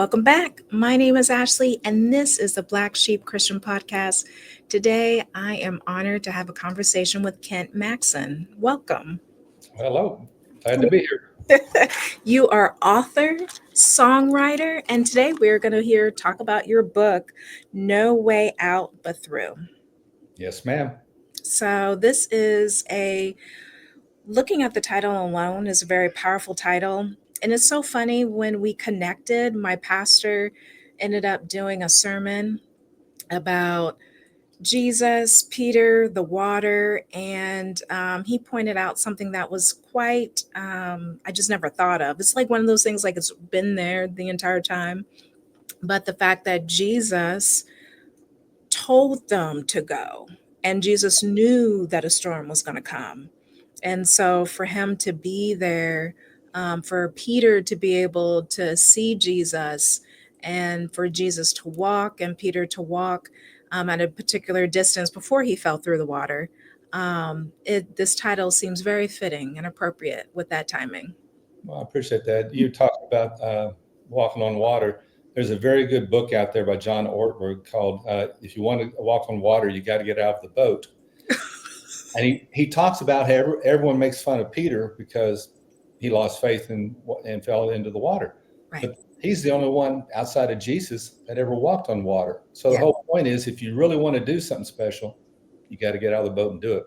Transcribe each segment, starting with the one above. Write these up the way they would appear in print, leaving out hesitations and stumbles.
Welcome back. My name is Ashley, and this is the Black Sheep Christian Podcast. Today, I am honored to have a conversation with Kent Maxson. Welcome. Hello, glad to be here. You are author, songwriter, and today we're going to hear talk about your book, No Way Out But Through. Yes, ma'am. So this is looking at the title alone is a very powerful title. And it's so funny when we connected, my pastor ended up doing a sermon about Jesus, Peter, the water, and he pointed out something that was quite, I just never thought of. It's like one of those things like it's been there the entire time. But the fact that Jesus told them to go and Jesus knew that a storm was going to come. And so for him to be there, for Peter to be able to see Jesus and for Jesus to walk and Peter to walk at a particular distance before he fell through the water, this title seems very fitting and appropriate with that timing. Well, I appreciate that. You talked about walking on water. There's a very good book out there by John Ortberg called If You Want to Walk on Water, You Got to Get Out of the Boat. And he talks about how everyone makes fun of Peter because he lost faith and fell into the water. Right. But he's the only one outside of Jesus that ever walked on water. So the Yeah. whole point is, if you really want to do something special, you got to get out of the boat and do it.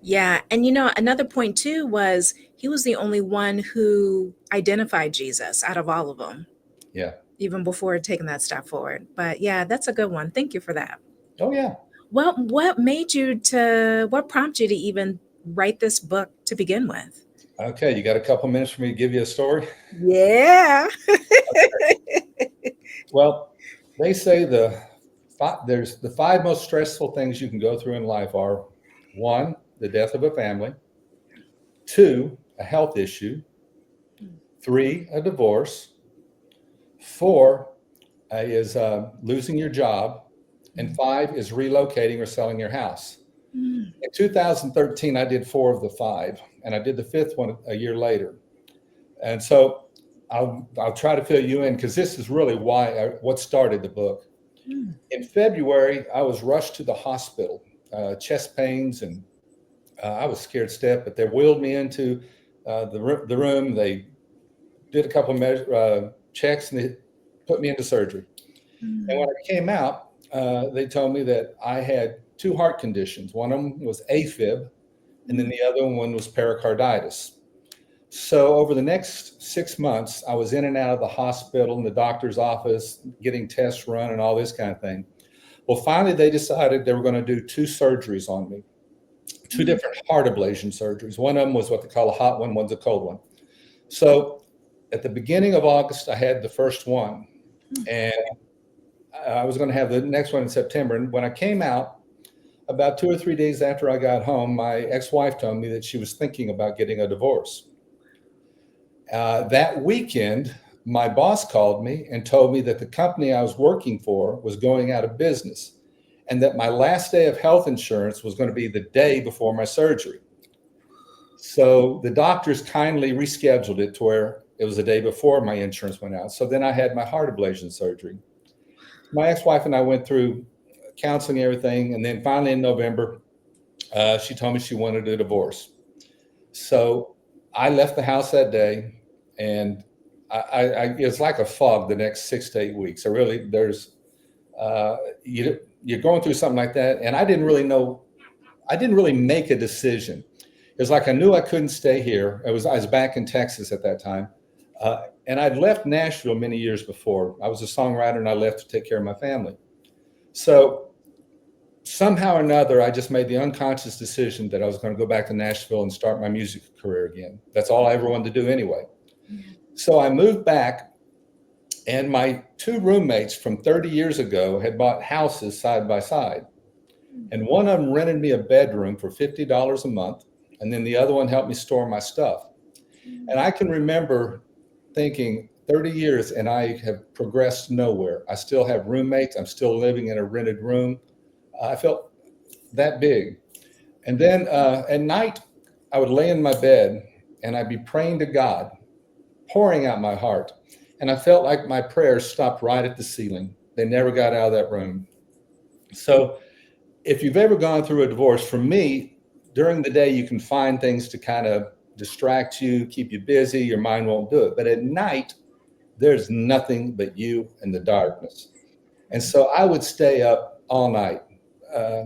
Yeah. And another point too was he was the only one who identified Jesus out of all of them. Yeah. Even before taking that step forward. But yeah, that's a good one. Thank you for that. Oh, yeah. Well, what prompted you to even write this book to begin with? Okay. You got a couple minutes for me to give you a story? Yeah. Well, they say there's the five most stressful things you can go through in life are: one, the death of a family; two, a health issue; three, a divorce; four is losing your job; and five is relocating or selling your house. In 2013, I did four of the five, and I did the fifth one a year later. And so I'll try to fill you in because this is really what started the book. In February, I was rushed to the hospital, chest pains, and I was scared stiff, but they wheeled me into the room. They did a couple of checks, and they put me into surgery. And when I came out, they told me that I had two heart conditions. One of them was AFib, and then the other one was pericarditis. So over the next 6 months, I was in and out of the hospital and the doctor's office, getting tests run and all this kind of thing. Well, finally, they decided they were going to do two surgeries on me, two different heart ablation surgeries. One of them was what they call a hot one, one's a cold one. So at the beginning of August, I had the first one, and I was going to have the next one in September. And when I came out, about 2 or 3 days after I got home, my ex-wife told me that she was thinking about getting a divorce. That weekend, my boss called me and told me that the company I was working for was going out of business, and that my last day of health insurance was going to be the day before my surgery. So the doctors kindly rescheduled it to where it was the day before my insurance went out. So then I had my heart ablation surgery. My ex-wife and I went through counseling and everything. And then finally in November, she told me she wanted a divorce. So I left the house that day, and it's like a fog the next 6 to 8 weeks. You're going through something like that. And I didn't really make a decision. It was like I knew I couldn't stay here. I was back in Texas at that time. And I'd left Nashville many years before. I was a songwriter, and I left to take care of my family. So somehow or another, I just made the unconscious decision that I was going to go back to Nashville and start my music career again. That's all I ever wanted to do anyway. So I moved back, and my two roommates from 30 years ago had bought houses side by side. And one of them rented me a bedroom for $50 a month, and then the other one helped me store my stuff. And I can remember thinking, 30 years and I have progressed nowhere. I still have roommates. I'm still living in a rented room. I felt that big. And then at night, I would lay in my bed and I'd be praying to God, pouring out my heart. And I felt like my prayers stopped right at the ceiling. They never got out of that room. So if you've ever gone through a divorce, for me, during the day, you can find things to kind of distract you, keep you busy, your mind won't do it. But at night, there's nothing but you and the darkness. And so I would stay up all night. Uh,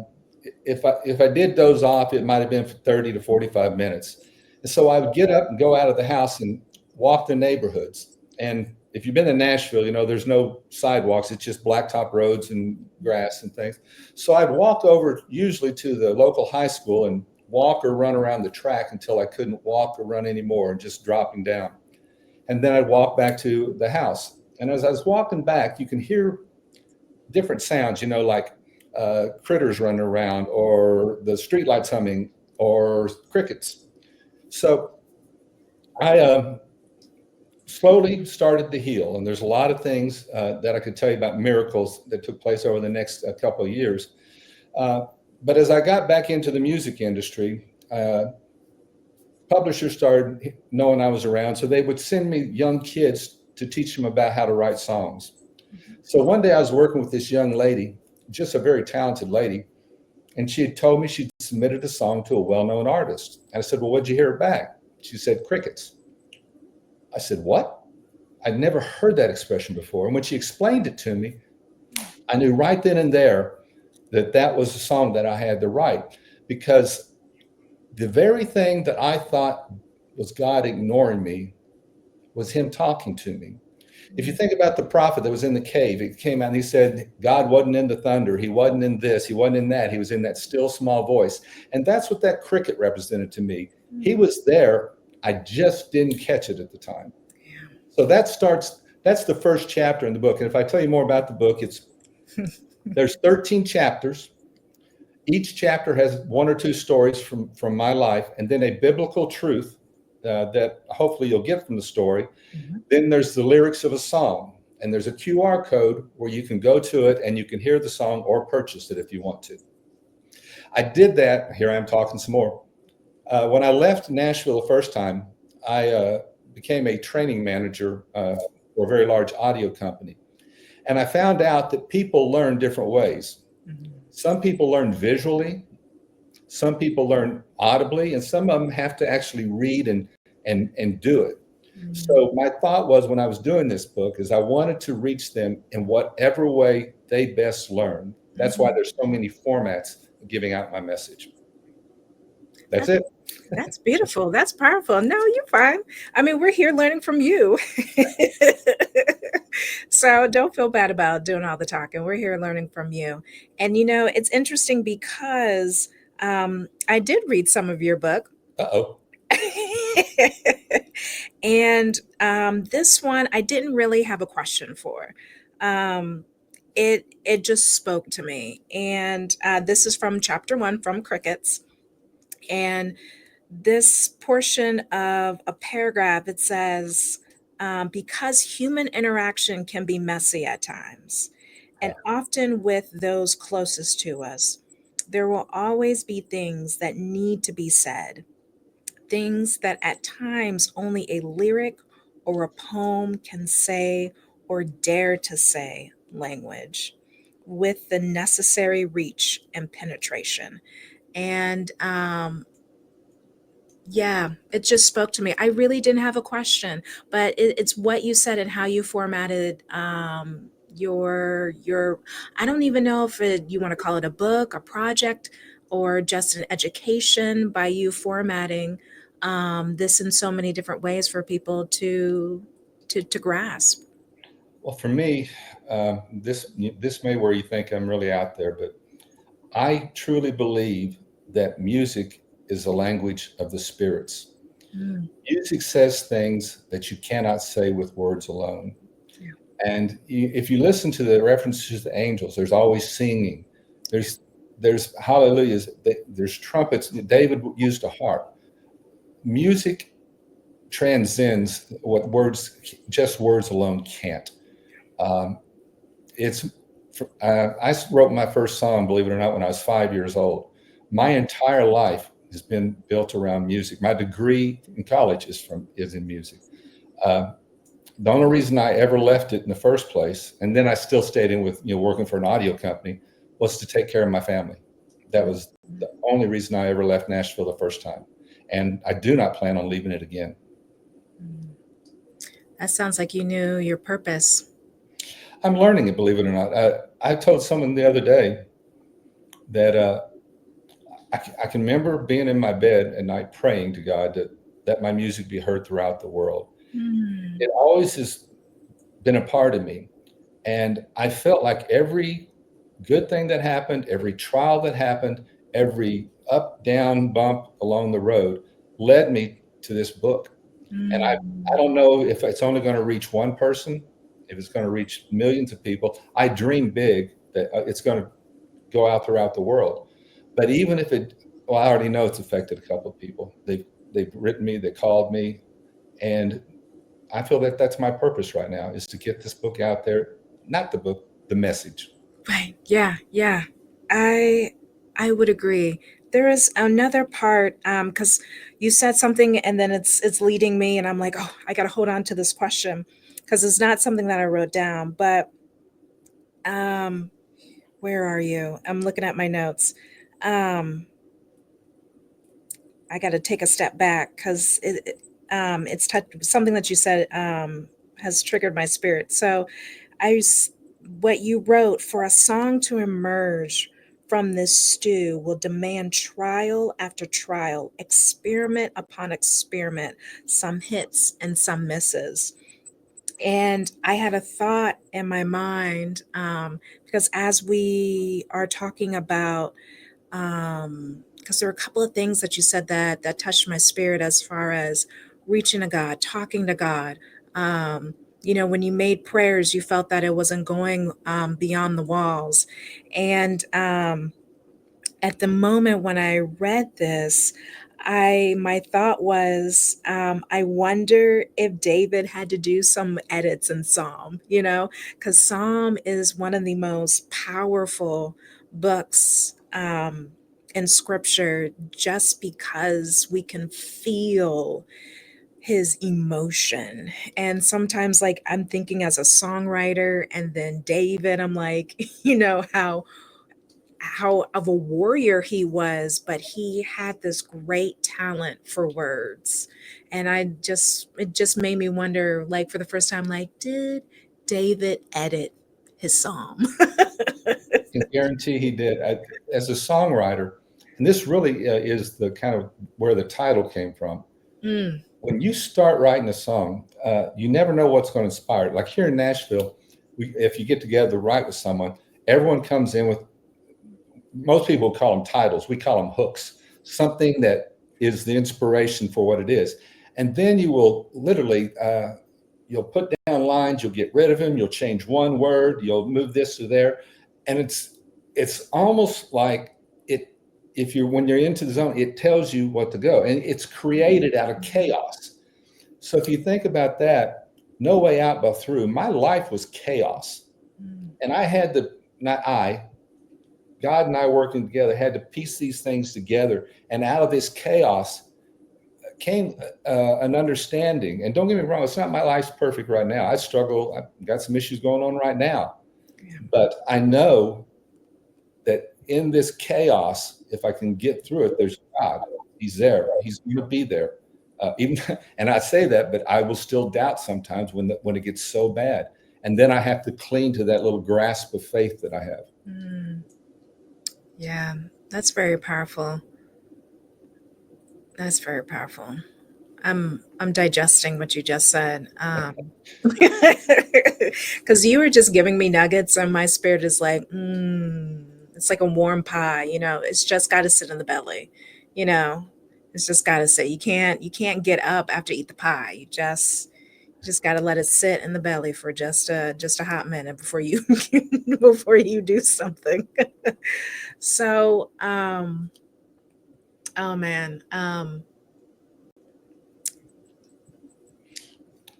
if I did doze off, it might have been for 30 to 45 minutes. And so I would get up and go out of the house and walk the neighborhoods. And if you've been to Nashville, you know there's no sidewalks; it's just blacktop roads and grass and things. So I'd walk over usually to the local high school and walk or run around the track until I couldn't walk or run anymore, and just dropping down. And then I'd walk back to the house. And as I was walking back, you can hear different sounds, you know, like critters running around, or the streetlights humming, or crickets. So I slowly started to heal. And there's a lot of things that I could tell you about, miracles that took place over the next couple of years. But as I got back into the music industry, publishers started knowing I was around. So they would send me young kids to teach them about how to write songs. So one day I was working with this young lady, just a very talented lady, and she had told me she'd submitted a song to a well-known artist. And I said, well, what'd you hear back? She said, crickets. I said, what? I'd never heard that expression before. And when she explained it to me, I knew right then and there that that was a song that I had to write, because the very thing that I thought was God ignoring me was him talking to me. If you think about the prophet that was in the cave, it came out and he said, God wasn't in the thunder. He wasn't in this. He wasn't in that. He was in that still small voice. And that's what that cricket represented to me. He was there. I just didn't catch it at the time. So that's the first chapter in the book. And if I tell you more about the book, there's 13 chapters. Each chapter has one or two stories from my life, and then a biblical truth that hopefully you'll get from the story. Mm-hmm. Then there's the lyrics of a song, and there's a QR code where you can go to it and you can hear the song or purchase it if you want to. I did that. Here I am talking some more. When I left Nashville the first time, I became a training manager for a very large audio company. And I found out that people learn different ways. Mm-hmm. Some people learn visually, some people learn audibly, and some of them have to actually read and do it. Mm-hmm. So my thought was, when I was doing this book, is I wanted to reach them in whatever way they best learn. That's mm-hmm. why there's so many formats giving out my message. That's it. That's beautiful. That's powerful. No, you're fine. I mean, we're here learning from you. So don't feel bad about doing all the talking. We're here learning from you. And, you know, it's interesting because I did read some of your book. Uh-oh. And this one, I didn't really have a question for. It just spoke to me. And this is from chapter 1, from Crickets. And this portion of a paragraph, it says, because human interaction can be messy at times, and often with those closest to us, there will always be things that need to be said, things that at times only a lyric or a poem can say or dare to say language with the necessary reach and penetration. And yeah, it just spoke to me. I really didn't have a question, but it's what you said and how you formatted your. I don't even know if you want to call it a book, a project, or just an education, by you formatting this in so many different ways for people to grasp. Well, for me, this may where you think I'm really out there, but I truly believe that music is the language of the spirits. Mm. Music says things that you cannot say with words alone. Yeah. And if you listen to the references to the angels, there's always singing. There's hallelujahs. There's trumpets. David used a harp. Music transcends what just words alone can't. I wrote my first song, believe it or not, when I was 5 years old. My entire life has been built around music. My degree in college is in music. the only reason I ever left it in the first place, and then I still stayed in with, working for an audio company, was to take care of my family. That was the only reason I ever left Nashville the first time. And I do not plan on leaving it again. Mm. That sounds like you knew your purpose. I'm learning it, believe it or not. I told someone the other day that I can remember being in my bed at night praying to God that my music be heard throughout the world. Mm. It always has been a part of me. And I felt like every good thing that happened, every trial that happened, every up, down, bump along the road led me to this book. And I Mm. don't know if it's only going to reach one person, if it's going to reach millions of people. I dream big that it's going to go out throughout the world. But even if well, I already know it's affected a couple of people. They've written me, they called me, and I feel that that's my purpose right now is to get this book out there. Not the book, the message. Right. Yeah. Yeah. I I would agree. There is another part because you said something and then it's leading me and I'm like, oh, I got to hold on to this question because it's not something that I wrote down. But um, where are you? I'm looking at my notes. Um, I got to take a step back because it's something that you said has triggered my spirit. So what you wrote for a song to emerge from this stew will demand trial after trial, experiment upon experiment, some hits and some misses. And I had a thought in my mind because as we are talking about because there were a couple of things that you said that touched my spirit as far as reaching to God, talking to God. When you made prayers, you felt that it wasn't going beyond the walls. And at the moment when I read this, my thought was, I wonder if David had to do some edits in Psalm, because Psalm is one of the most powerful books in scripture just because we can feel his emotion. And sometimes, like, I'm thinking as a songwriter, and then David, I'm like, how of a warrior he was, but he had this great talent for words. And it just made me wonder, like, for the first time, like, did David edit his psalm? I can guarantee he did. As a songwriter, and this really is the kind of where the title came from. Mm, When you start writing a song, you never know what's going to inspire it. Like here in Nashville, if you get together to write with someone, everyone comes in with, most people call them titles. We call them hooks, something that is the inspiration for what it is. And then you will literally, you'll put down lines, you'll get rid of them, you'll change one word, you'll move this to there. And it's almost like it, if you're, when you're into the zone, it tells you what to go. And it's created out of chaos. So if you think about that, No Way Out but Through, my life was chaos. mm, And I had to, not I, God and I working together had to piece these things together. And out of this chaos came an understanding. And don't get me wrong, it's not my life's perfect right now. I struggle. I've got some issues going on right now. yeah. But I know that in this chaos, if I can get through it, there's God. He's there. He's going to be there. Even, and I say that, but I will still doubt sometimes when it gets so bad. And then I have to cling to that little grasp of faith that I have. Mm, yeah, that's very powerful. That's very powerful. I'm digesting what you just said. Because you were just giving me nuggets, and my spirit is like, it's like a warm pie. It's just got to sit in the belly. You know, it's just got to sit. You can't get up after eat the pie. You just got to let it sit in the belly for just a hot minute before you before you do something. So, oh man,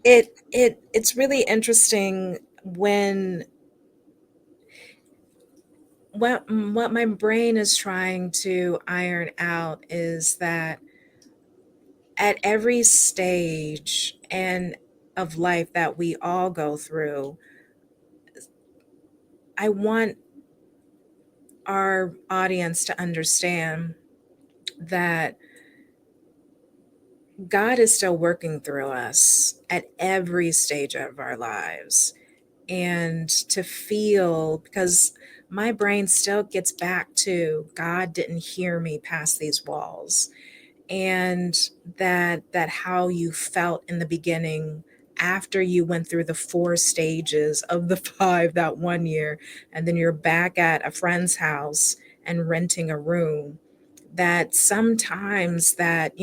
it's really interesting when what my brain is trying to iron out is that at every stage and of life that we all go through, I want our audience to understand that God is still working through us at every stage of our lives. And to feel, because my brain still gets back to God didn't hear me past these walls. And that how you felt in the beginning after you went through the 4 stages of the 5 that one year, and then you're back at a friend's house and renting a room, that sometimes that,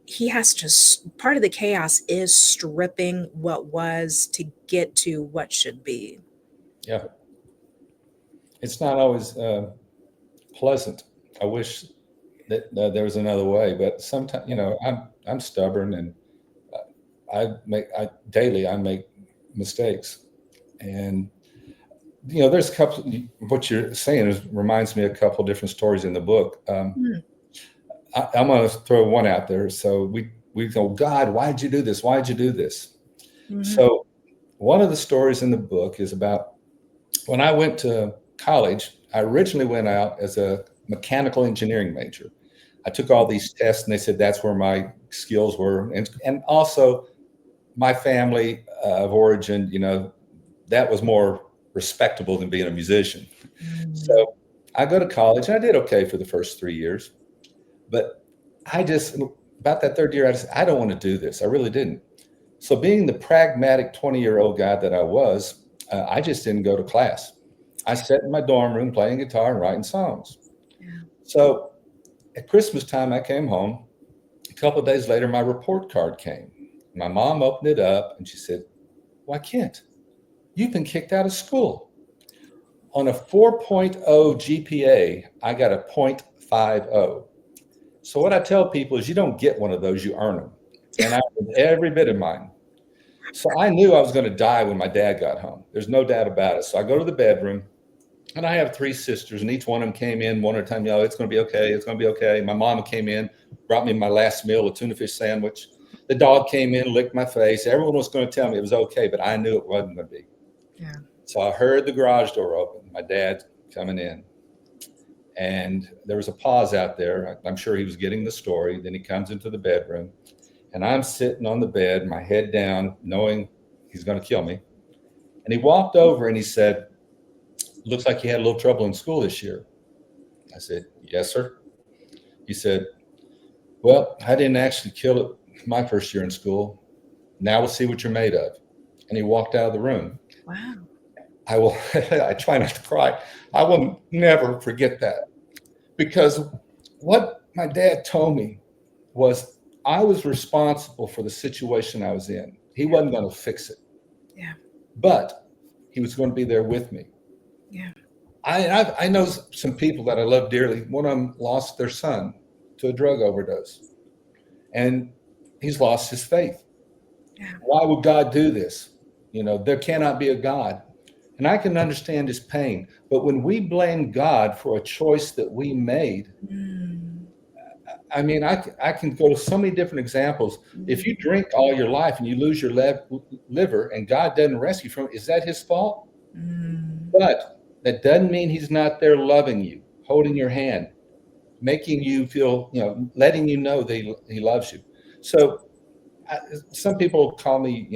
he has to part of the chaos is stripping what was to get to what should be. Yeah, it's not always pleasant. I wish that there was another way, but sometimes, I'm stubborn, and I daily I make mistakes, and there's a couple. What you're saying reminds me of a couple different stories in the book. Mm. I'm going to throw one out there. So we go, God, why did you do this? Why did you do this? Mhm. So one of the stories in the book is about when I went to college. I originally went out as a mechanical engineering major. I took all these tests, and they said that's where my skills were, and also my family of origin. That was more respectable than being a musician. Mm. So I go to college, and I did okay for the first 3 years. But I just, about that third year, I don't want to do this. I really didn't. So, being the pragmatic 20-year-old guy that I was, I just didn't go to class. I sat in my dorm room playing guitar and writing songs. Yeah. So, at Christmas time, I came home. A couple of days later, my report card came. My mom opened it up and she said, "Why, Kent, you've been kicked out of school." On a 4.0 GPA, I got a 0.50. So what I tell people is you don't get one of those, you earn them. And I did every bit of mine. So I knew I was going to die when my dad got home. There's no doubt about it. So I go to the bedroom, and I have 3 sisters, and each one of them came in one at a time. It's going to be okay. It's going to be okay. My mom came in, brought me my last meal, a tuna fish sandwich. The dog came in, licked my face. Everyone was going to tell me it was okay, but I knew it wasn't going to be. Yeah. So I heard the garage door open. My dad coming in. And there was a pause out there. I'm sure he was getting the story. Then he comes into the bedroom, and I'm sitting on the bed, my head down, knowing he's going to kill me. And he walked over and he said, "Looks like you had a little trouble in school this year." I said, "Yes, sir." He said, "Well, I didn't actually kill it my first year in school. Now we'll see what you're made of." And he walked out of the room. Wow. I will, I try not to cry. I will never forget that, because what my dad told me was I was responsible for the situation I was in. He wasn't going to fix it, Yeah. but he was going to be there with me. Yeah. I know some people that I love dearly. One of them lost their son to a drug overdose, and he's lost his faith. Yeah. Why would God do this? There cannot be a God. And I can understand his pain. But when we blame God for a choice that we made, Mm. I mean, I can go to so many different examples. If you drink all your life and you lose your liver and God doesn't rescue from it, is that his fault? Mm. But that doesn't mean he's not there loving you, holding your hand, making you feel, letting you know that he loves you. So I, some people call me,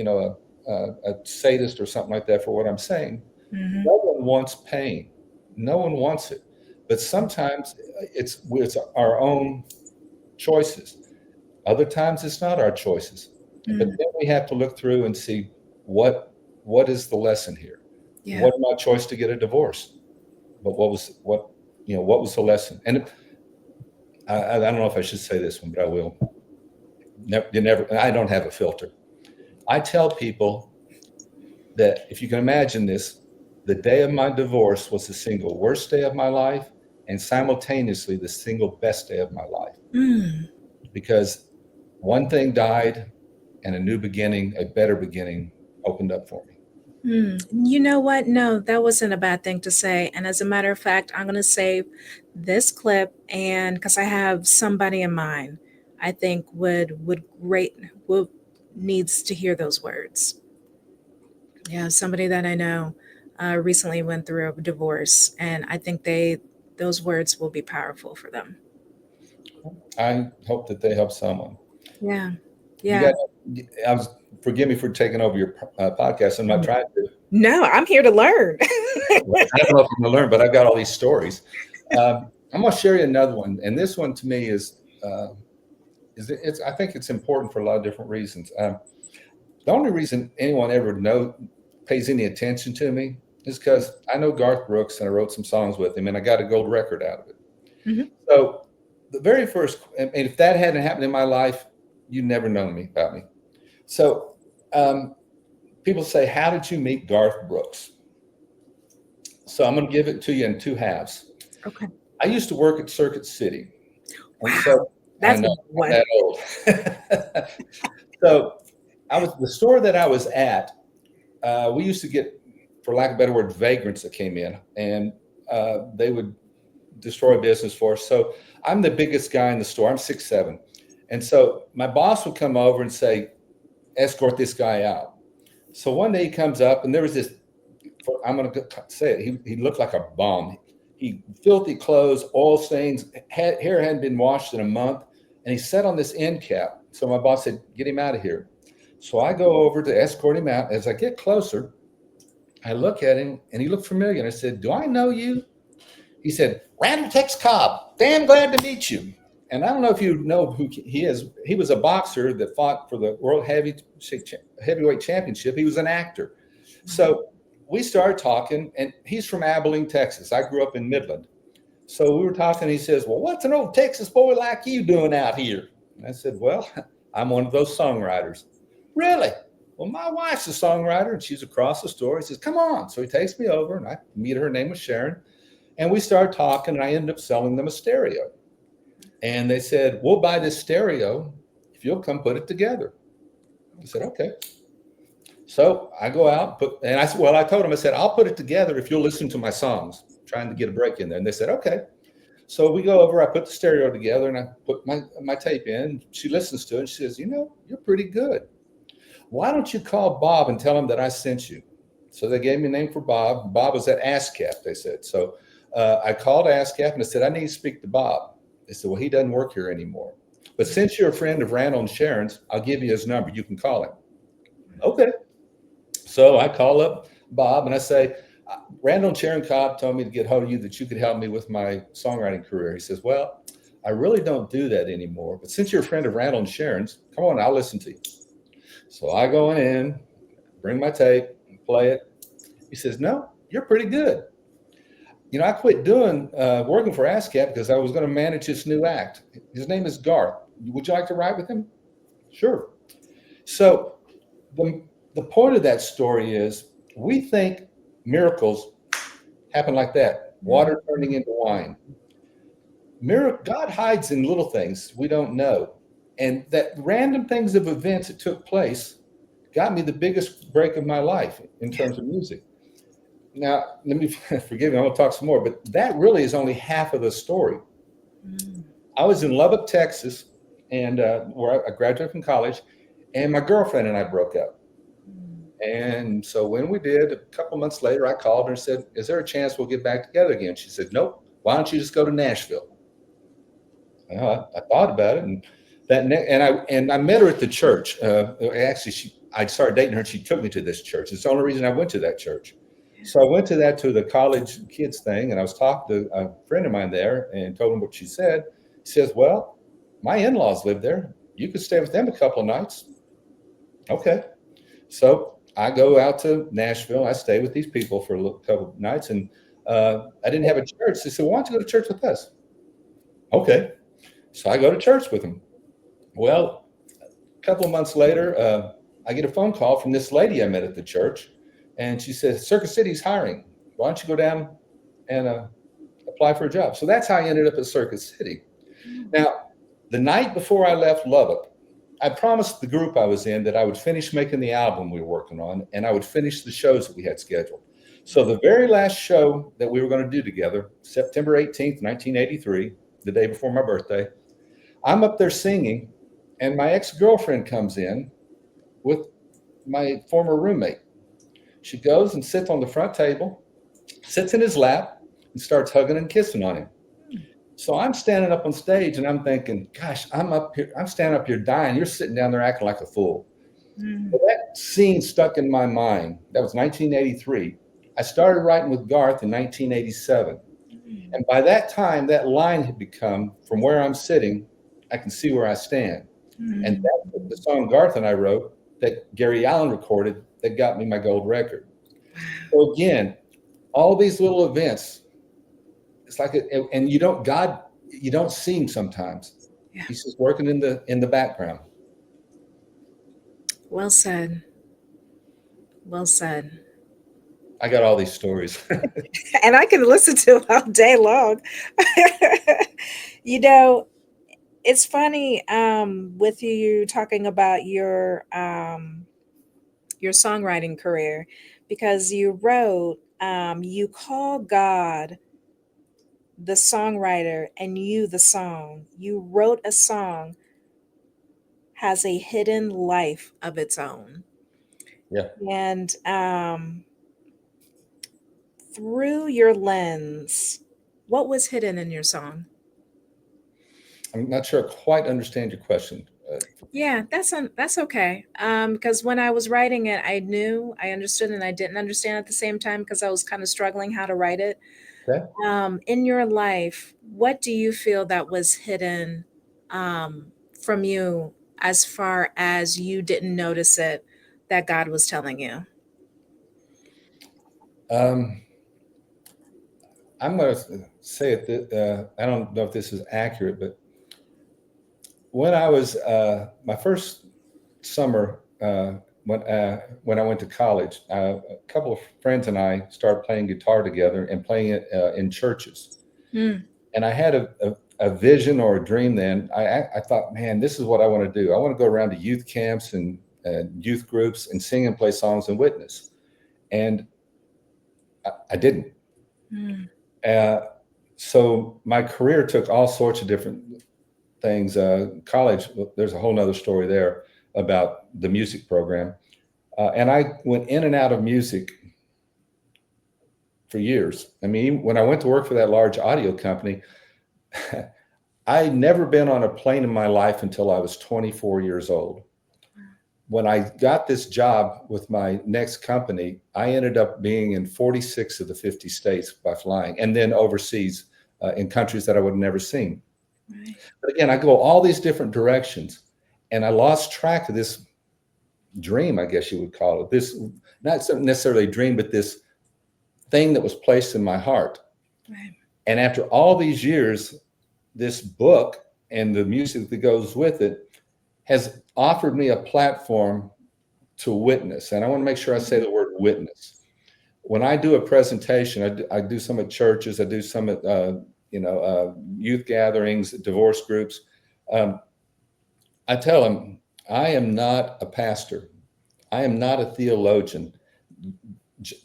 a sadist or something like that for what I'm saying. Mhm. No one wants pain. No one wants it. But sometimes it's our own choices. Other times it's not our choices. But Mm. then we have to look through and see what what is the lesson here. Yeah. What my choice to get a divorce? But what was the lesson? And I don't know if I should say this one, but I will. I don't have a filter. I tell people that if you can imagine this, the day of my divorce was the single worst day of my life and simultaneously the single best day of my life, Mm. because one thing died and a new beginning, a better beginning opened up for me. Mm. You know what? No, that wasn't a bad thing to say. And as a matter of fact, I'm going to save this clip, and because I have somebody in mind, I think would needs to hear those words. Yeah, somebody that I know recently went through a divorce, and I think those words will be powerful for them. I hope that they help someone. Yeah, You yeah. got, I was, forgive me for taking over your podcast. I'm not trying to, No, I'm here to learn. I don't know if I'm going to learn, but I've got all these stories. I'm going to share you another one. And this one to me I think it's important for a lot of different reasons. The only reason anyone ever pays any attention to me is because I know Garth Brooks and I wrote some songs with him and I got a gold record out of it. Mhm. So the very first, and if that hadn't happened in my life, you'd never known me about me. So um, people say, how did you meet Garth Brooks? So I'm going to give it to you in two halves. Okay. I used to work at Circuit City. And Wow, so I that's a know big I'm one. that old. So the store that I was at, we used to get, for lack of a better word, vagrants that came in and they would destroy business for us. So I'm the biggest guy in the store. I'm 6'7". And so my boss would come over and say, escort this guy out. So one day he comes up and there was this, I'm going to say it, he looked like a bum. He filthy clothes, oil stains, hair hadn't been washed in a month. And he sat on this end cap. So my boss said, get him out of here. So I go over to escort him out. As I get closer, I look at him and he looked familiar. And I said, do I know you? He said, Randall Tex Cobb, damn glad to meet you. And I don't know if you know who he is. He was a boxer that fought for the World Heavyweight Championship. He was an actor. So we started talking, and he's from Abilene, Texas. I grew up in Midland. So we were talking. He says, well, what's an old Texas boy like you doing out here? And I said, well, I'm one of those songwriters. Really? Well, my wife's a songwriter, and she's across the store. He says, come on. So he takes me over, and I meet her. Her name was Sharon. And we started talking, and I ended up selling them a stereo. And they said, we'll buy this stereo if you'll come put it together. I said, okay. So I go out, and I said, well, I told them, I said, I'll put it together if you'll listen to my songs, trying to get a break in there. And they said, okay. So we go over, I put the stereo together, and I put my tape in. She listens to it, and she says, you're pretty good. Why don't you call Bob and tell him that I sent you? So they gave me a name for Bob. Bob was at ASCAP, they said. So I called ASCAP and I said, I need to speak to Bob. They said, well, he doesn't work here anymore. But since you're a friend of Randall and Sharon's, I'll give you his number. You can call him. Okay. So I call up Bob and I say, Randall and Sharon Cobb told me to get hold of you that you could help me with my songwriting career. He says, well, I really don't do that anymore. But since you're a friend of Randall and Sharon's, come on, I'll listen to you. So I go in, bring my tape, play it. He says, no, you're pretty good. I quit doing working for ASCAP because I was going to manage this new act. His name is Garth. Would you like to write with him? Sure. So the point of that story is we think miracles happen like that, water turning into wine. God hides in little things we don't know. And that random things of events that took place got me the biggest break of my life in terms of music. Now, let me forgive me, I want to talk some more, but that really is only half of the story. I was in Lubbock, Texas, and where I graduated from college, and my girlfriend and I broke up. And so when we did, a couple months later, I called her and said, is there a chance we'll get back together again? She said, nope. Why don't you just go to Nashville? Well, I thought about it, and I met her at the church. Actually, I started dating her, and she took me to this church. It's the only reason I went to that church. So I went to the college kids thing, and I was talking to a friend of mine there and told him what she said. He says, well, my in-laws live there. You could stay with them a couple of nights. Okay. So I go out to Nashville. I stay with these people for a couple of nights, and I didn't have a church. They said, why don't you go to church with us? Okay. So I go to church with them. Well, a couple of months later, I get a phone call from this lady I met at the church. And she says, Circuit City's hiring. Why don't you go down and apply for a job? So that's how I ended up at Circuit City. Now, the night before I left Lubbock, I promised the group I was in that I would finish making the album we were working on, and I would finish the shows that we had scheduled. So the very last show that we were going to do together, September 18th, 1983, the day before my birthday, I'm up there singing, and my ex-girlfriend comes in, with my former roommate. She goes and sits on the front table, sits in his lap, and starts hugging and kissing on him. So I'm standing up on stage and I'm thinking, gosh, I'm up here, I'm standing up here dying. You're sitting down there acting like a fool. Mm. Well, that scene stuck in my mind. That was 1983. I started writing with Garth in 1987. And by that time, that line had become, from where I'm sitting, I can see where I stand. And Mm. that's the song Garth and I wrote that Gary Allan recorded that got me my gold record. So again, all these little events, it's like, and you don't see him sometimes. Yeah. He's just working in the background. Well said. Well said. I got all these stories. And I can listen to it all day long. you know, it's funny with you talking about your songwriting career because you wrote you call God the songwriter and you the song. You wrote a song has a hidden life of its own. Yeah. And through your lens, what was hidden in your song? I'm not sure I quite understand your question. Yeah, that's okay. Because when I was writing it, I understood, and I didn't understand at the same time because I was kind of struggling how to write it. Okay. In your life, what do you feel that was hidden from you as far as you didn't notice it that God was telling you? Um, I'm going to say it. I don't know if this is accurate, but when I was my first summer when I went to college, a couple of friends and I started playing guitar together and playing it in churches. Hmm. And I had a vision or a dream. Then I thought, man, this is what I want to do. I want to go around to youth camps and youth groups and sing and play songs and witness. And I didn't. Hmm. Uh, so my career took all sorts of different things. College, there's a whole nother story there about the music program. And I went in and out of music for years. I mean, when I went to work for that large audio company, I'd never been on a plane in my life until I was 24 years old. When I got this job with my next company, I ended up being in 46 of the 50 states by flying, and then overseas in countries that I would have never seen. Right. But again, I go all these different directions, and I lost track of this dream, I guess you would call it. This, not necessarily a dream, but this thing that was placed in my heart. Right. And after all these years, this book and the music that goes with it has offered me a platform to witness. And I want to make sure I say the word witness. When I do a presentation, I do some at churches, I do some at youth gatherings, divorce groups. Um, I tell them, I am not a pastor. I am not a theologian.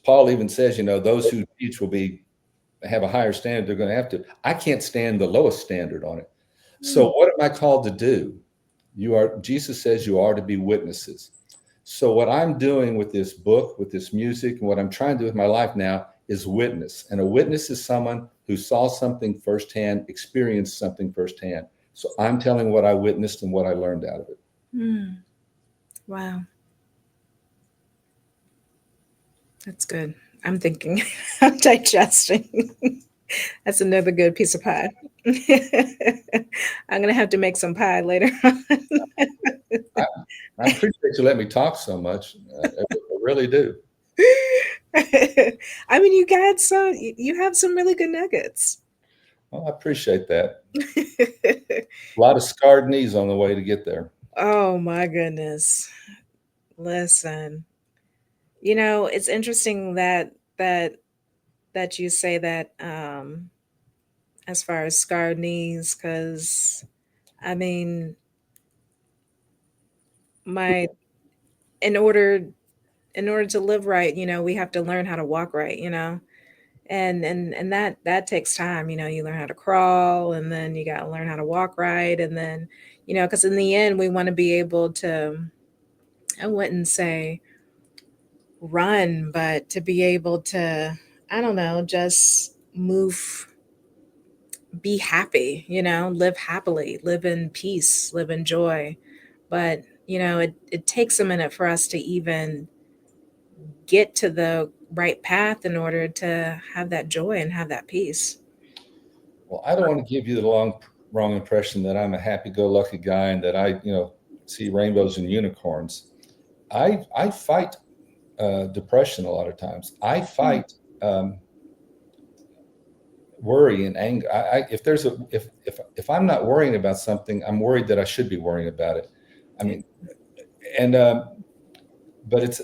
Paul even says, those who teach will have a higher standard. They're going to have to. I can't stand the lowest standard on it. So what am I called to do? Jesus says you are to be witnesses. So what I'm doing with this book, with this music, and what I'm trying to do with my life now is witness. And a witness is someone who saw something firsthand, experienced something firsthand. So I'm telling what I witnessed and what I learned out of it. Hmm. Wow, that's good. I'm thinking, I'm digesting. That's another good piece of pie. I'm gonna have to make some pie later on. I, I appreciate you letting me talk so much. I really do. I mean, you got some. You have some really good nuggets. Well, I appreciate that. A lot of scarred knees on the way to get there. Oh my goodness! Listen, it's interesting that you say that as far as scarred knees, because I mean, my in order in order to live right, we have to learn how to walk right, and that takes time. You learn how to crawl, and then you got to learn how to walk right, and then because in the end we want to be able to I wouldn't say run, but to be able to, I don't know, just move, be happy, live happily, live in peace, live in joy. But, it takes a minute for us to even get to the right path in order to have that joy and have that peace. Well, I don't want to give you the wrong impression that I'm a happy-go-lucky guy and that I, see rainbows and unicorns. I fight depression a lot of times. I Mm. fight worry and anger. If there's a if I'm not worrying about something, I'm worried that I should be worrying about it. I Yeah. mean, and but it's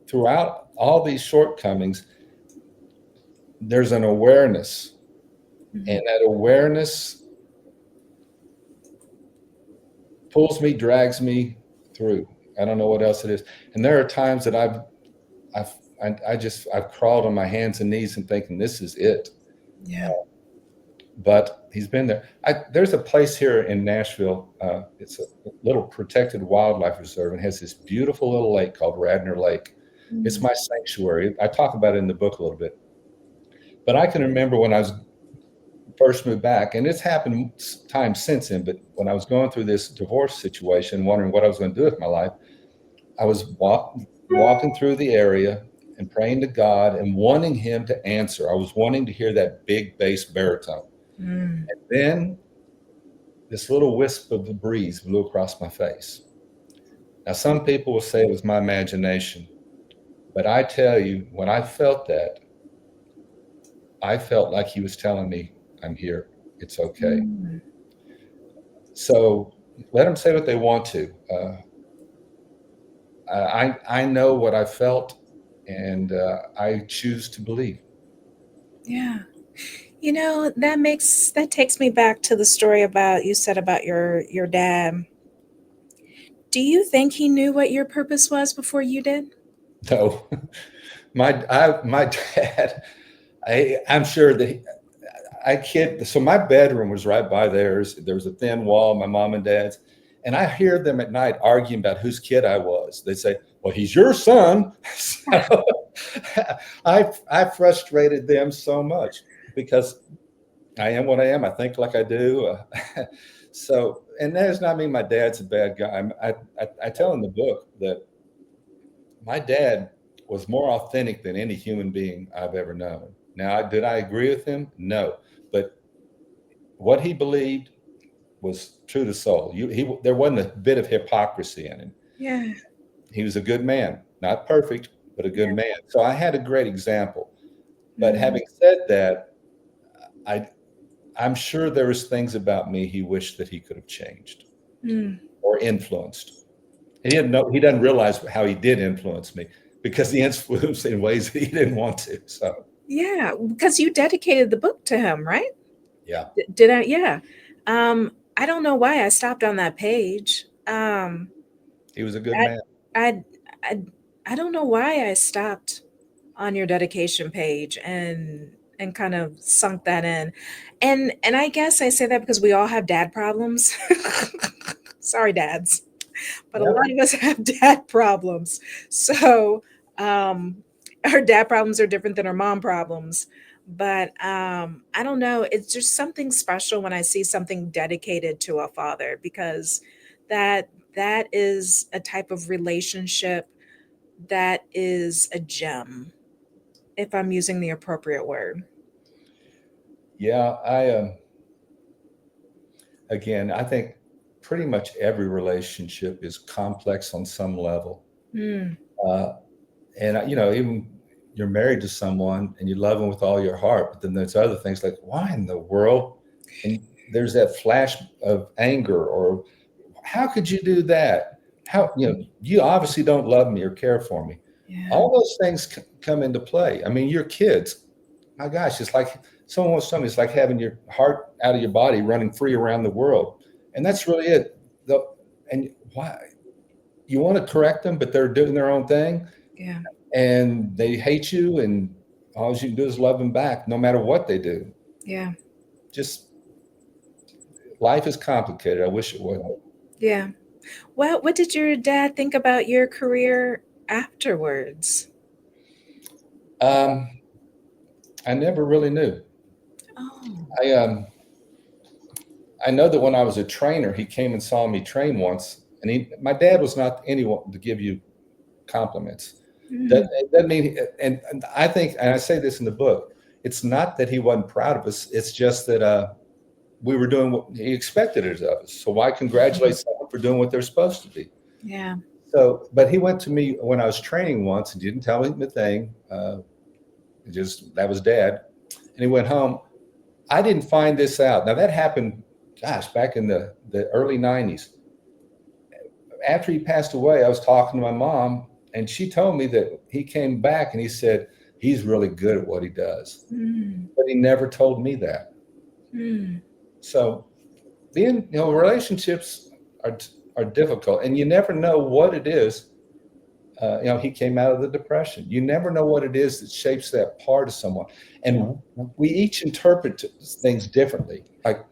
throughout all these shortcomings, there's an awareness, Mhm. and that awareness pulls me, drags me through. I don't know what else it is. And there are times that I've, I've crawled on my hands and knees and thinking, this is it. Yeah. But he's been there. There's a place here in Nashville. It's a little protected wildlife reserve and has this beautiful little lake called Radnor Lake. It's Mm. my sanctuary. I talk about it in the book a little bit. But I can remember when I was first moved back, and it's happened times since then. But when I was going through this divorce situation, wondering what I was going to do with my life, I was walking through the area and praying to God and wanting Him to answer. I was wanting to hear that big bass baritone. Mm. And then this little wisp of the breeze blew across my face. Now, some people will say it was my imagination, but I tell you, when I felt that, I felt like He was telling me, I'm here. It's okay. Mm. So let them say what they want to. I know what I felt, and I choose to believe. Yeah. That takes me back to the story about you said about your dad. Do you think he knew what your purpose was before you did? No, my dad. I'm sure that I kid. So my bedroom was right by theirs. There was a thin wall, my mom and dad's, and I hear them at night arguing about whose kid I was. They say, "Well, he's your son." So I frustrated them so much because I am what I am. I think like I do. So, and that does not mean my dad's a bad guy. I tell in the book that my dad was more authentic than any human being I've ever known. Now, did I agree with him? No, but what he believed was true to soul. There wasn't a bit of hypocrisy in him. Yeah. He was a good man, not perfect, but a good Yeah. man. So I had a great example. But Mm. having said that, I I'm sure there was things about me he wished that he could have changed Mm. or influenced. And he doesn't realize how he did influence me because he influenced in ways that he didn't want to. So Yeah, because you dedicated the book to him, right? yeah, Did I? Yeah. I don't know why I stopped on that page. he was a good I, man. I, I, I don't know why I stopped on your dedication page and kind of sunk that in. And I guess I say that because we all have dad problems. Sorry, dads, but a Yeah. lot of us have dad problems. So um, our dad problems are different than our mom problems. But I don't know. It's just something special when I see something dedicated to a father because that that is a type of relationship that is a gem, if I'm using the appropriate word. Yeah, again, I think pretty much every relationship is complex on some level. Mm. Uh, and even you're married to someone and you love them with all your heart, but then there's other things like, why in the world? And there's that flash of anger, or how could you do that? How, you obviously don't love me or care for me. Yeah. All those things come into play. I mean, your kids, my gosh, it's like someone once told me, it's like having your heart out of your body running free around the world. And that's really it. And why you want to correct them, but they're doing their own thing Yeah. and they hate you, and all you can do is love them back no matter what they do. Yeah. Just life is complicated. I wish it wasn't. Yeah. What did your dad think about your career afterwards? Um, I never really knew. Oh. I I know that when I was a trainer, he came and saw me train once, and my dad was not anyone to give you compliments. That Mm, it doesn't mean, and I think, and I say this in the book, it's not that he wasn't proud of us. It's just that we were doing what he expected it of us. So why congratulate mhm. someone for doing what they're supposed to be? Yeah. So, but he went to me when I was training once and didn't tell me a thing. Just that was dad, and he went home. I didn't find this out. Now that happened, gosh, back in the early '90s. After he passed away, I was talking to my mom, and she told me that he came back and he said he's really good at what he does, Mm, but he never told me that. mm, So being, relationships are are difficult, and you never know what it is. He came out of the depression. You never know what it is that shapes that part of someone, and we each interpret things differently. Like,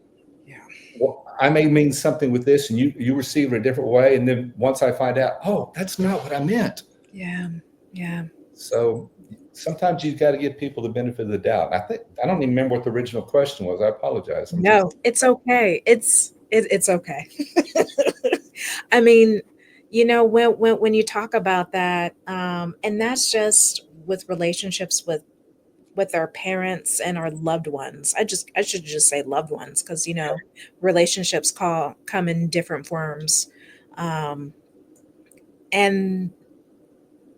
yeah. well, I may mean something with this, and you receive it a different way, and then once I find out, oh, that's not what I meant. Yeah. Yeah. So sometimes you've got to give people the benefit of the doubt. I don't even remember what the original question was. I apologize. I'm just No, it's okay. It's okay. I mean, when you talk about that, and that's just with relationships with our parents and our loved ones. I should just say loved ones because relationships come in different forms, um, and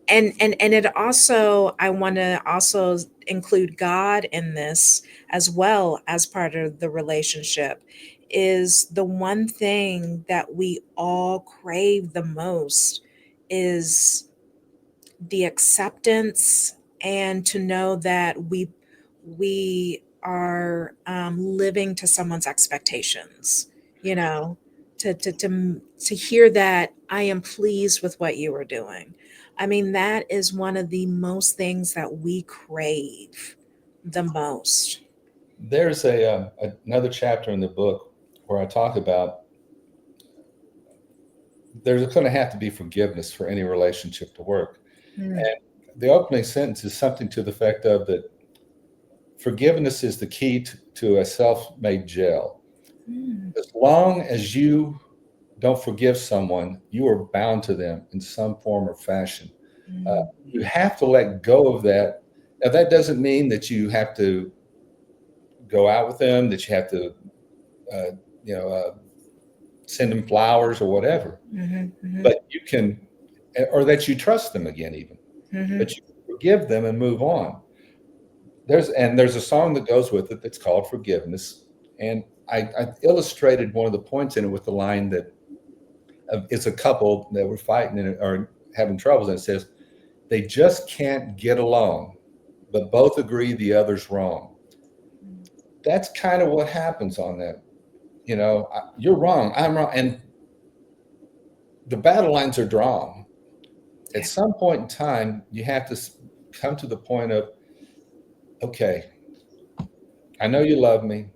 and it also, I want to also include God in this as well as part of the relationship. Is the one thing that we all crave the most is the acceptance, and to know that we are living to someone's expectations, you know, to hear that I am pleased with what you are doing. I mean, that is one of the most things that we crave the most. there's another chapter in the book where I talk about there's going to have to be forgiveness for any relationship to work. Mm, And the opening sentence is something to the effect of that forgiveness is the key to a self-made jail. mm, As long as you don't forgive someone, you are bound to them in some form or fashion. Uh, mm, you have to let go of that. Now, that doesn't mean that you have to go out with them, that you have to, uh, you know, uh, send them flowers or whatever, mhm, mhm, but you can, or that you trust them again, even, mhm. but you forgive them and move on. There's a song that goes with it that's called Forgiveness. And I illustrated one of the points in it with the line that it's a couple that were fighting and are having troubles, and it says they just can't get along, but both agree the other's wrong. That's kind of what happens on that. You're wrong, I'm wrong, and the battle lines are drawn. At Yeah. some point in time, you have to come to the point of, okay, I know you love me.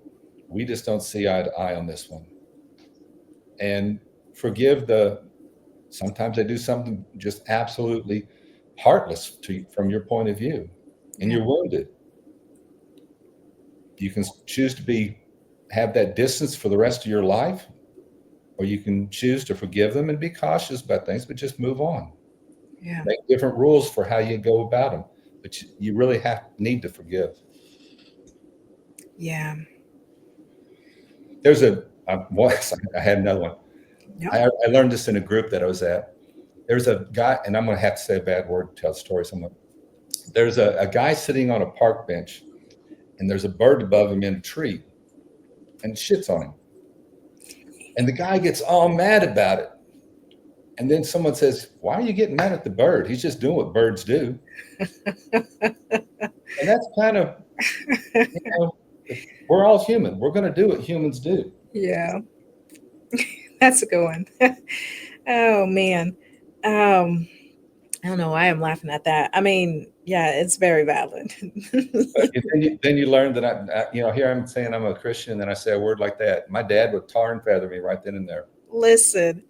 We just don't see eye to eye on this one. And forgive sometimes they do something just absolutely heartless from your point of view, and Yeah. you're wounded. You can choose to have that distance for the rest of your life, or you can choose to forgive them and be cautious about things, but just move on. Yeah. Make different rules for how you go about them, but you really need to forgive. Yeah. There's I had another one. Yep. I learned this in a group that I was at. There's a guy, and I'm going to have to say a bad word to tell the story. There's a guy sitting on a park bench, and there's a bird above him in a tree, and it shits on him. And the guy gets all mad about it. And then someone says, "Why are you getting mad at the bird? He's just doing what birds do." And that's kind of, you know, we're all human. We're going to do what humans do. Yeah. That's a good one. Oh man. Um, I don't know why I'm laughing at that. I mean, yeah, it's very valid. But then you learn that here I'm saying I'm a Christian, and then I say a word like that. My dad would tar and feather me right then and there. Listen.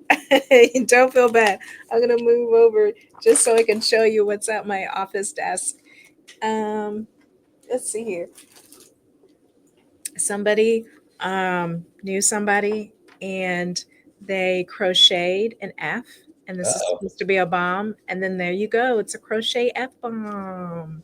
Don't feel bad. I'm gonna move over just so I can show you what's at my office desk. Um, let's see here. Somebody knew somebody, and they crocheted an F, and this is Uh-oh. supposed to be a bomb, and then there you go. It's a crochet F bomb.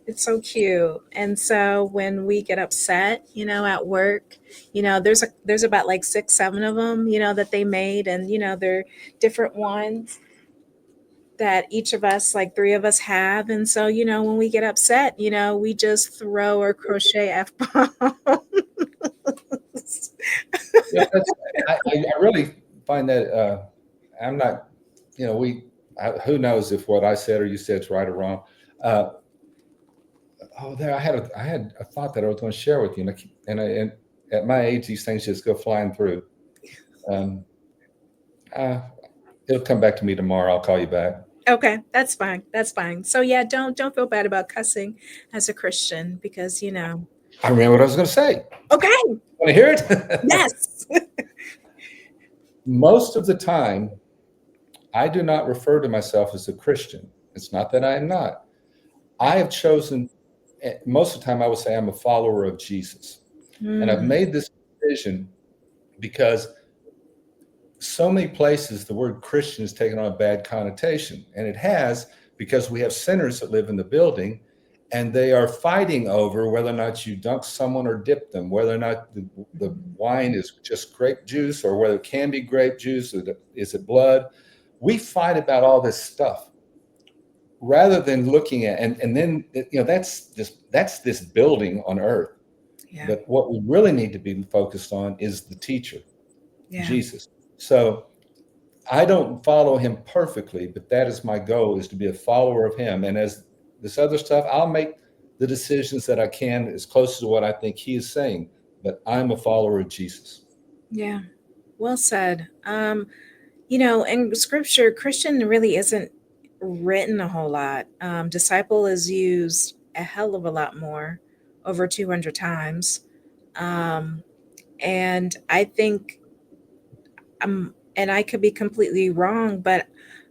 It's so cute. And so when we get upset, at work, there's about like 6, 7 of them, that they made, and they're different ones that each of us, like 3 of us have. And so, when we get upset, we just throw our crochet F bomb. Yeah, I really find that I'm not, who knows if what I said or you said is right or wrong. Uh, there, I had a thought that I was going to share with you, and at my age, these things just go flying through. Um, uh, it'll come back to me tomorrow. I'll call you back. Okay, that's fine. That's fine. So yeah, don't feel bad about cussing as a Christian, because I remember what I was going to say. Okay, Want to hear it? yes. Most of the time, I do not refer to myself as a Christian. It's not that I am not. I have chosen, most of the time, I would say I'm a follower of Jesus. And I've Mm, made this decision because so many places the word Christian is taken on a bad connotation. And it has, because we have sinners that live in the building and they are fighting over whether or not you dunk someone or dip them, whether or not the wine is just grape juice or whether it can be grape juice, or is it blood. We fight about all this stuff rather than looking at, and then, that's this building on earth. yeah, But what we really need to be focused on is the teacher, yeah, Jesus. So I don't follow him perfectly, but that is my goal, is to be a follower of him. And as this other stuff, I'll make the decisions that I can as close to what I think he is saying. But I'm a follower of Jesus. yeah. Well said. In scripture, Christian really isn't written a whole lot. Disciple is used a hell of a lot more, over 200 times. Um, and I think, and I could be completely wrong, but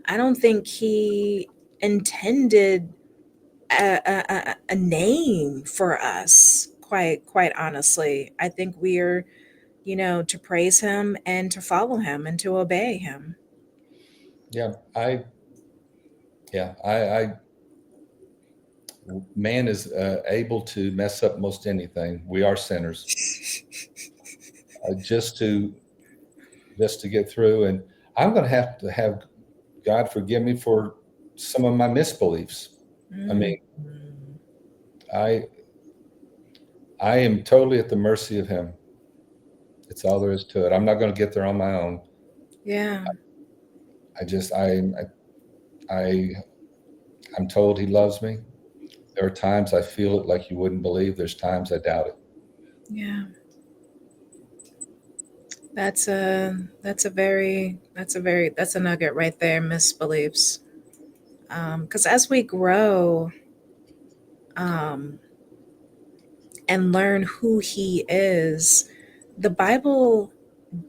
I don't think he intended a name for us. Quite honestly, I think we're, to praise him and to follow him and to obey him. Yeah, I man is able to mess up most anything. We are sinners. uh, just to just to get through. And I'm going to have God forgive me for some of my misbeliefs. I Mm. mean, I I am totally at the mercy of Him. It's all there is to it. I'm not going to get there on my own. Yeah, I just I I'm told He loves me. There are times I feel it like you wouldn't believe. There's times I doubt it. yeah. That's a nugget right there, misbeliefs. Because as we grow, um, and learn who He is, the Bible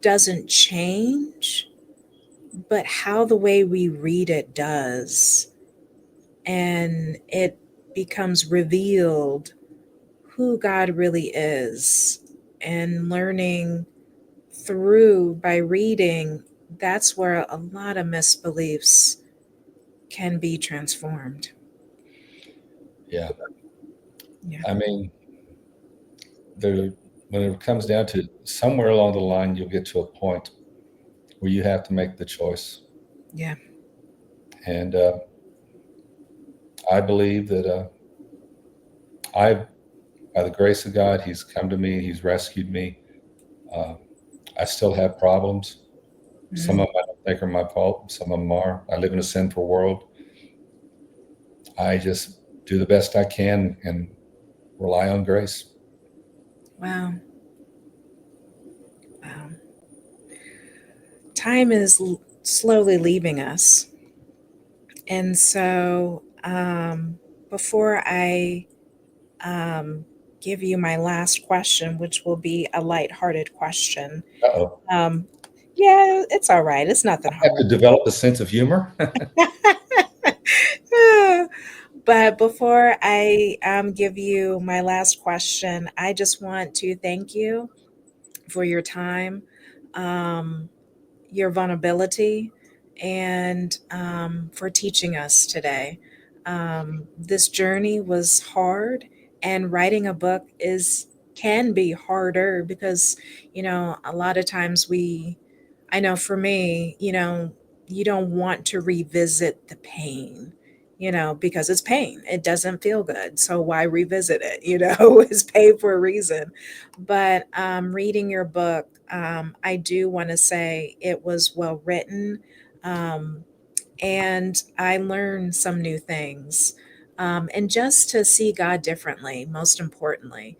doesn't change, but how the way we read it does. And it becomes revealed who God really is. And learning through by reading, that's where a lot of misbeliefs can be transformed. Yeah. Yeah. I mean, there when it comes down to somewhere along the line, you'll get to a point where you have to make the choice. Yeah. And I believe that I, by the grace of God, He's come to me. He's rescued me. Uh, I still have problems. Some Mm. of them I don't think are my fault. Some of them are. I live in a sinful world. I just do the best I can and rely on grace. Wow. Wow. Time is slowly leaving us. And so, before I give you my last question, which will be a lighthearted question, Uh-oh. um, Yeah, it's all right. It's nothing I have hard. to develop a sense of humor. But before I give you my last question, I just want to thank you for your time, um, your vulnerability, and for teaching us today. This journey was hard, and writing a book is can be harder because a lot of times I know for me, you don't want to revisit the pain, because it's pain. It doesn't feel good. So why revisit it? It's paid for a reason. But reading your book, I do want to say it was well written. Um, and I learned some new things. And just to see God differently, most importantly,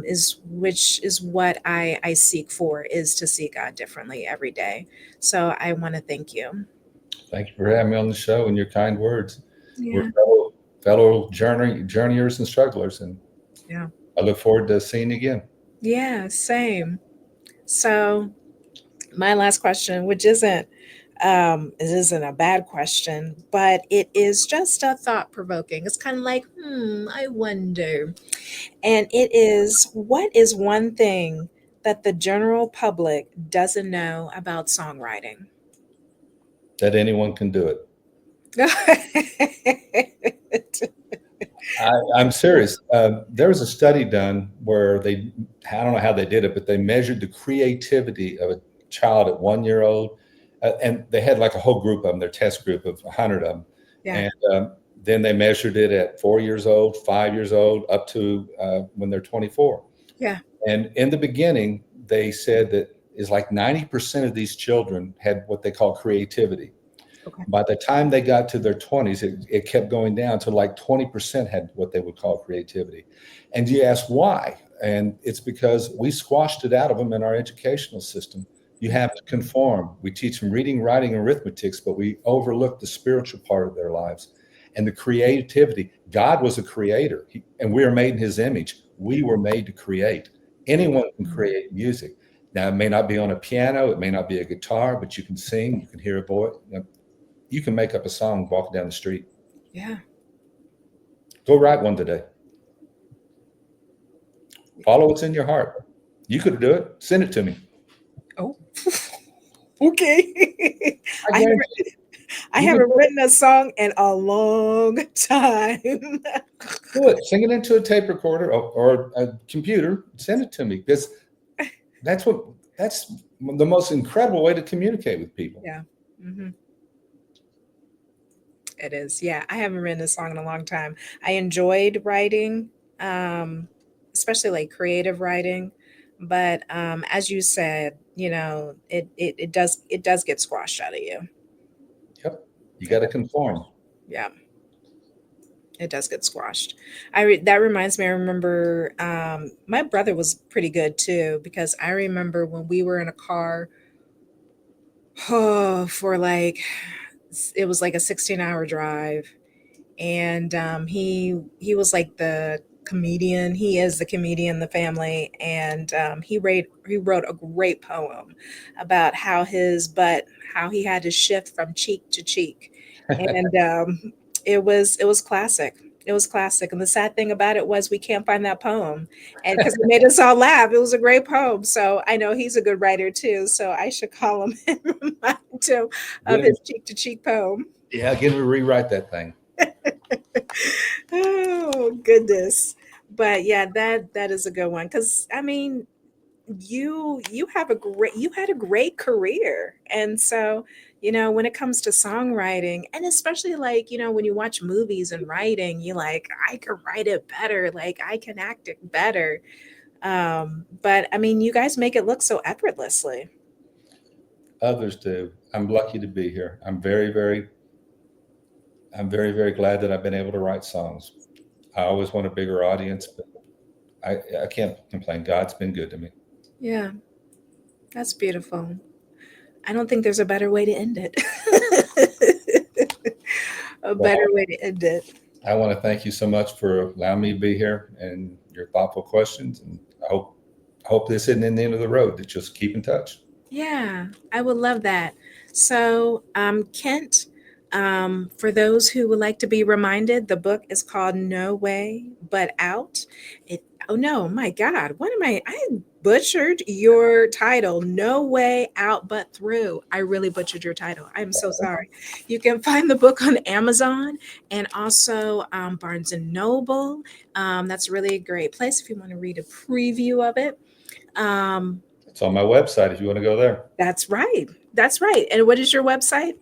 is which is what I seek for, is to see God differently every day. So I want to thank you. Thank you for having me on the show and your kind words. We're Yeah, fellow journeyers and strugglers, and yeah, I look forward to seeing you again. yeah. Same. So my last question, which it isn't a bad question, but it is just a thought provoking. It's kind of like, I wonder. And it is, what is one thing that the general public doesn't know about songwriting? That anyone can do it. I'm serious. There was a study done where I don't know how they did it, but they measured the creativity of a child at 1 year old. And they had like a whole group of them, their test group of 100 of them. Yeah, And then they measured it at 4 years old, 5 years old, up to when they're 24. yeah, And in the beginning, they said that it's like 90% of these children had what they call creativity. okay. By the time they got to their 20s, it kept going down to like 20% had what they would call creativity. And you ask why? And it's because we squashed it out of them in our educational system. You have to conform. We teach them reading, writing, and arithmetics, but we overlook the spiritual part of their lives and the creativity. God was a creator, and we are made in his image. We were made to create. Anyone can create music. Now, it may not be on a piano, it may not be a guitar, but you can sing, you can hear a voice. You can make up a song walking down the street. Yeah. Go write one today. Follow what's in your heart. You could do it. Send it to me. Oh, okay. I I haven't, guarantee I you can haven't do it. written a song in a long time. Do it. Sing it into a tape recorder or a computer. Send it to me because that's what that's the most incredible way to communicate with people. Yeah. Hmm. It is. Yeah. I haven't written a song in a long time. I enjoyed writing, um, especially like creative writing. But as you said, it does get squashed out of you. Yep. You got It to does. conform. Yeah, it does get squashed. That reminds me. I remember my brother was pretty good too, because I remember when we were in a car, for like, it was like a 16-hour drive, and he was like the comedian. He is the comedian in the family, and he wrote a great poem about how he had to shift from cheek to cheek, and it was classic. It was classic, and the sad thing about it was we can't find that poem, and because it made us all laugh. It was a great poem, so I know he's a good writer too. So I should call him and remind him of Get him, his cheek to cheek poem. yeah, get him to rewrite that thing. Oh goodness. But yeah, that is a good one, cuz I mean, you had a great career. And so, when it comes to songwriting, and especially like, when you watch movies and writing, you like, I could write it better, like I can act it better. But I mean, you guys make it look so effortlessly. Others do. I'm lucky to be here. I'm very, very glad that I've been able to write songs. I always want a bigger audience, but I can't complain. God's been good to me. Yeah, that's beautiful. I don't think there's a better way to end it. A better Well, way to end it. I want to thank you so much for allowing me to be here and your thoughtful questions. And I hope this isn't the end of the road. That just keep in touch. Yeah, I would love that. So, Kent, for those who would like to be reminded, the book is called No Way But Out. It, oh no, my God, what am I? I butchered your title. No Way Out But Through. I really butchered your title. I'm so sorry. You can find the book on Amazon and also Barnes and Noble. That's really a great place if you want to read a preview of it. Um, It's on my website if you want to go there. that's right. That's right. And what is your website?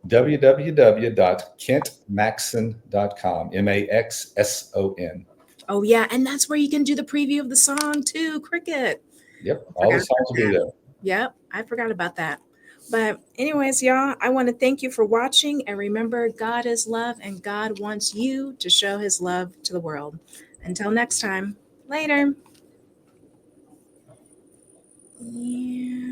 www.kentmaxson.com. Maxson. Oh, yeah. And that's where you can do the preview of the song too. Cricket. Yep, I all the forgot songs about will be that. there. Yep. I forgot about that. But, anyways, y'all, I want to thank you for watching. And remember, God is love, and God wants you to show his love to the world. Until next time, later. Yeah.